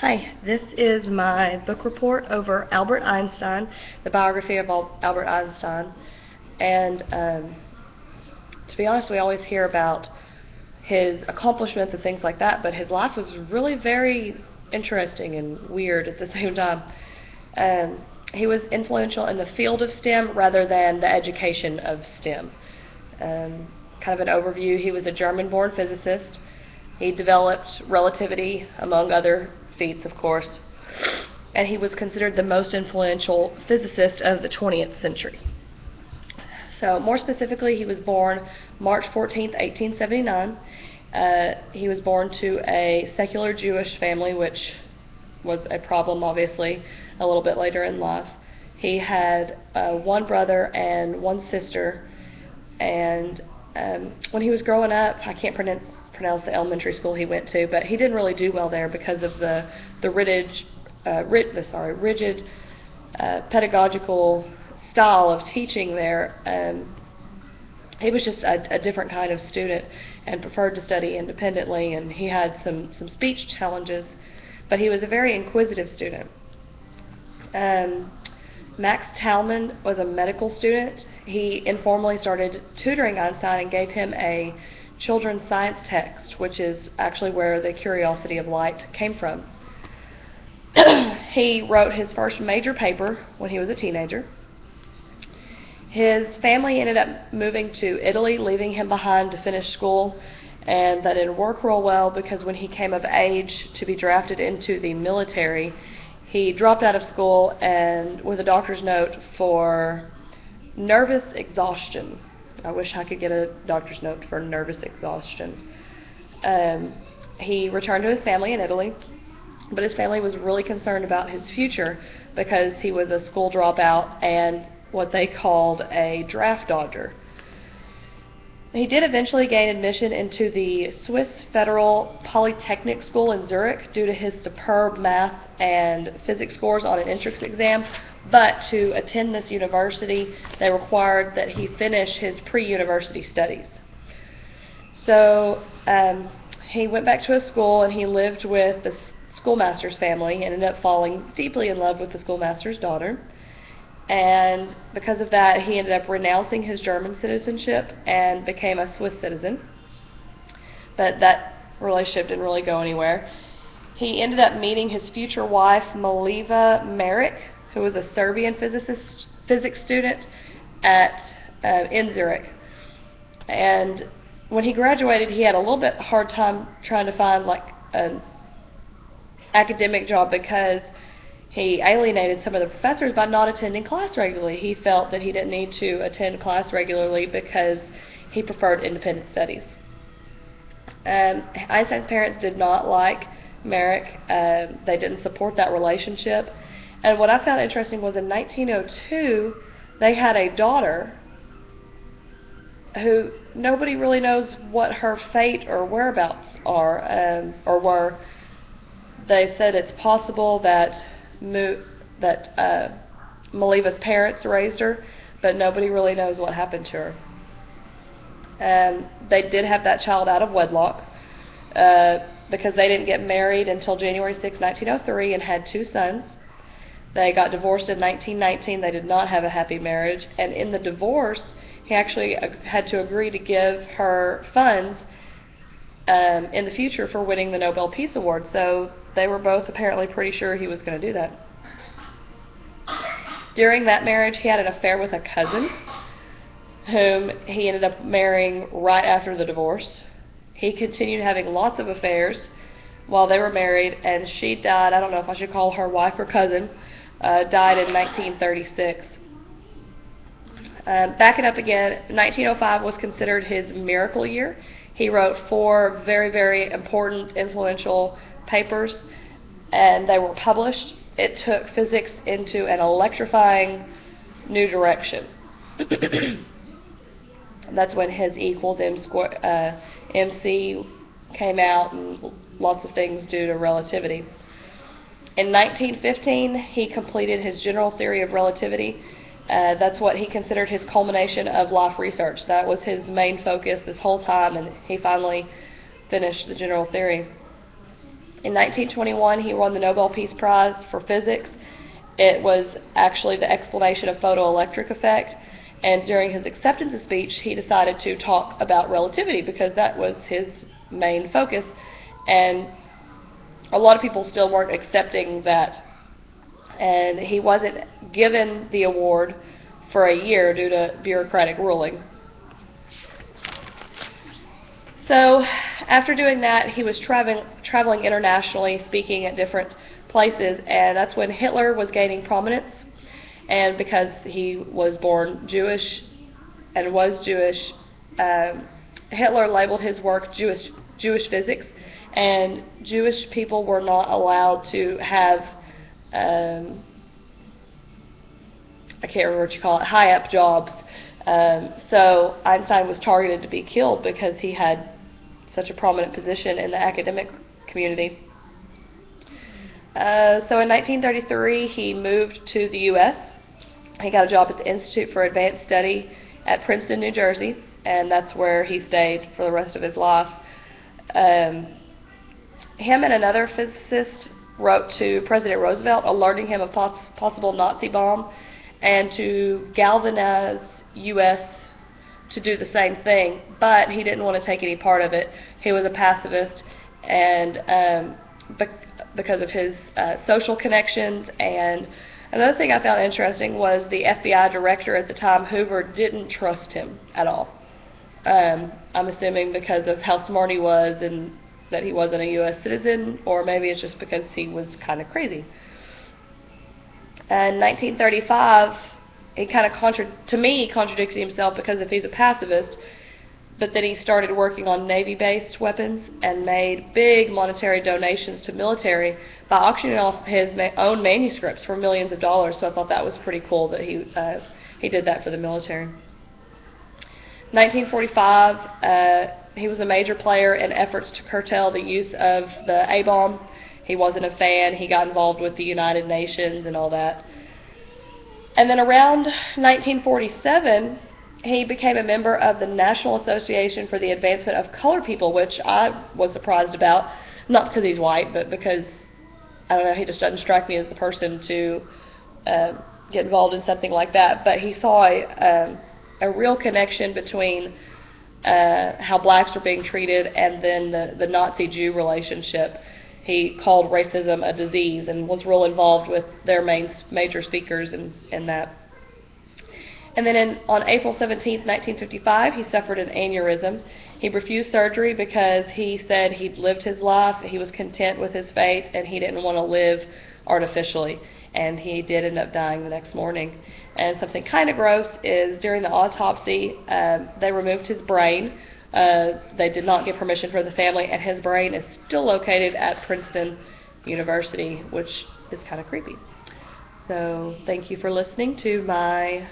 Hi, this is my book report over Albert Einstein, the biography of Albert Einstein. And to be honest, we always hear about his accomplishments and things like that, but his life was really very interesting and weird at the same time. He was influential in the field of STEM rather than the education of STEM. Kind of an overview, he was a German-born physicist. He developed relativity, among other feats, of course, and he was considered the most influential physicist of the 20th century. So more specifically, he was born March 14th, 1879. He was born to a secular Jewish family, which was a problem, obviously, a little bit later in life. He had one brother and one sister, and when he was growing up, I can't pronounce the elementary school he went to, but he didn't really do well there because of the rigid pedagogical style of teaching there. He was just a different kind of student and preferred to study independently, and he had some speech challenges, but he was a very inquisitive student. Max Talman was a medical student. He informally started tutoring Einstein and gave him a children's science text, which is actually where the curiosity of light came from. He wrote his first major paper when he was a teenager. His family ended up moving to Italy, leaving him behind to finish school, and that didn't work real well because when he came of age to be drafted into the military, he dropped out of school and with a doctor's note for nervous exhaustion. I wish I could get a doctor's note for nervous exhaustion. He returned to his family in Italy, but his family was really concerned about his future because he was a school dropout and what they called a draft dodger. He did eventually gain admission into the Swiss Federal Polytechnic School in Zurich due to his superb math and physics scores on an entrance exam, but to attend this university, they required that he finish his pre-university studies. So he went back to his school and he lived with the schoolmaster's family and ended up falling deeply in love with the schoolmaster's daughter. And because of that, he ended up renouncing his German citizenship and became a Swiss citizen. But that relationship didn't really go anywhere. He ended up meeting his future wife, Mileva Maric, who was a Serbian physics student in Zurich. And when he graduated, he had a little bit hard time trying to find like an academic job because he alienated some of the professors by not attending class regularly. He felt that he didn't need to attend class regularly because he preferred independent studies. Einstein's parents did not like Maric. They didn't support that relationship. And what I found interesting was in 1902, they had a daughter who nobody really knows what her fate or whereabouts are or were. They said it's possible that Mileva's parents raised her, but nobody really knows what happened to her. They did have that child out of wedlock because they didn't get married until January 6, 1903 and had two sons. They got divorced in 1919. They did not have a happy marriage, and in the divorce, he actually had to agree to give her funds in the future for winning the Nobel Peace Award. So they were both apparently pretty sure he was going to do that. During that marriage, he had an affair with a cousin, whom he ended up marrying right after the divorce. He continued having lots of affairs while they were married, and she died, I don't know if I should call her wife or cousin, died in 1936. Backing up again, 1905 was considered his miracle year. He wrote 4 very, very important, influential papers, and they were published. It took physics into an electrifying new direction. That's when his E equals MC came out, and lots of things due to relativity. In 1915, he completed his general theory of relativity. That's what he considered his culmination of life research. That was his main focus this whole time, and he finally finished the general theory. In 1921, he won the Nobel Peace Prize for physics. It was actually the explanation of photoelectric effect, and during his acceptance speech, he decided to talk about relativity because that was his main focus, and a lot of people still weren't accepting that, and he wasn't given the award for a year due to bureaucratic ruling. So after doing that, he was traveling internationally, speaking at different places, and that's when Hitler was gaining prominence. And because he was born Jewish and was Jewish, Hitler labeled his work Jewish physics, and Jewish people were not allowed to have, I can't remember what you call it, high-up jobs. So Einstein was targeted to be killed because he had such a prominent position in the academic community. So in 1933, he moved to the U.S. He got a job at the Institute for Advanced Study at Princeton, New Jersey, and that's where he stayed for the rest of his life. Him and another physicist wrote to President Roosevelt alerting him of possible Nazi bomb and to galvanize U.S. to do the same thing, but he didn't want to take any part of it. He was a pacifist, and because of his social connections. And another thing I found interesting was the FBI director at the time, Hoover, didn't trust him at all. I'm assuming because of how smart he was and that he wasn't a U.S. citizen, or maybe it's just because he was kind of crazy. In 1935, he kind of to me, he contradicted himself because if he's a pacifist, but then he started working on Navy-based weapons and made big monetary donations to military by auctioning off his own manuscripts for millions of dollars. So I thought that was pretty cool that he did that for the military. 1945, he was a major player in efforts to curtail the use of the A-bomb. He wasn't a fan. He got involved with the United Nations and all that. And then around 1947, he became a member of the National Association for the Advancement of Colored People, which I was surprised about, not because he's white, but because, I don't know, he just doesn't strike me as the person to get involved in something like that. But he saw a real connection between how blacks were being treated and then the Nazi-Jew relationship. He called racism a disease and was real involved with their major speakers in that. And then on April 17, 1955, he suffered an aneurysm. He refused surgery because he said he'd lived his life, he was content with his fate, and he didn't want to live artificially. And he did end up dying the next morning. And something kind of gross is during the autopsy, they removed his brain. They did not give permission for the family, and his brain is still located at Princeton University, which is kind of creepy. So thank you for listening to my